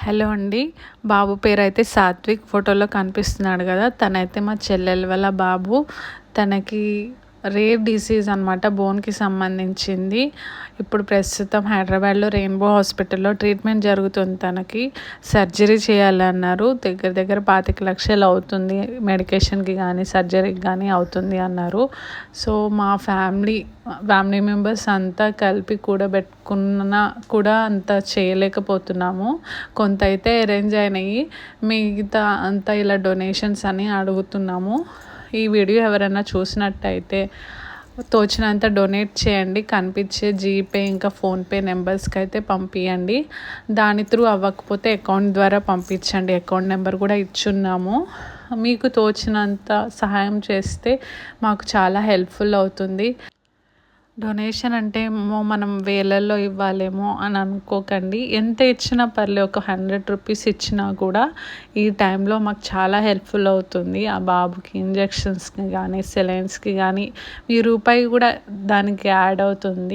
Hello అండి. బాబు పేరైతే సాత్విక్. ఫోటోలో కనిపిస్తున్నాడు కదా, తనైతే మా చెల్లెల వాళ్ళ బాబు. తనకి రేర్ డిసీజ్ అనమాట, బోన్కి సంబంధించింది. ఇప్పుడు ప్రస్తుతం హైదరాబాద్లో రెయిన్బో హాస్పిటల్లో ట్రీట్మెంట్ జరుగుతుంది. తనకి సర్జరీ చేయాలన్నారు. దగ్గర దగ్గర 25 లక్షలు అవుతుంది, మెడికేషన్కి కానీ సర్జరీకి కానీ అవుతుంది అన్నారు. సో మా ఫ్యామిలీ మెంబర్స్ అంతా కలిపి కూడబెట్టుకున్నా కూడా అంత చేయలేకపోతున్నాము. కొంత అయితే అరేంజ్ అయినాయి, మిగతా అంతా ఇలా డొనేషన్స్ అని అడుగుతున్నాము. ఈ వీడియో ఎవరైనా చూసినట్టయితే తోచినంత డొనేట్ చేయండి. కనిపించే జీపే ఇంకా ఫోన్పే నెంబర్స్కి అయితే పంపించండి. దాని త్రూ అవ్వకపోతే అకౌంట్ ద్వారా పంపించండి. అకౌంట్ నెంబర్ కూడా ఇచ్చున్నాము. మీకు తోచినంత సహాయం చేస్తే మాకు చాలా హెల్ప్ఫుల్ అవుతుంది. డొనేషన్ అంటే మనం వేలల్లో ఇవ్వాలేమో అని అనుకోకండి. ఎంత ఇచ్చినా పర్లేదు, ఒక 100 రూపీస్ ఇచ్చినా కూడా ఈ టైంలో మాకు చాలా హెల్ప్ఫుల్ అవుతుంది. ఆ బాబుకి ఇంజెక్షన్స్కి కానీ సెలైన్స్కి కానీ ఈ రూపాయి కూడా దానికి యాడ్ అవుతుంది.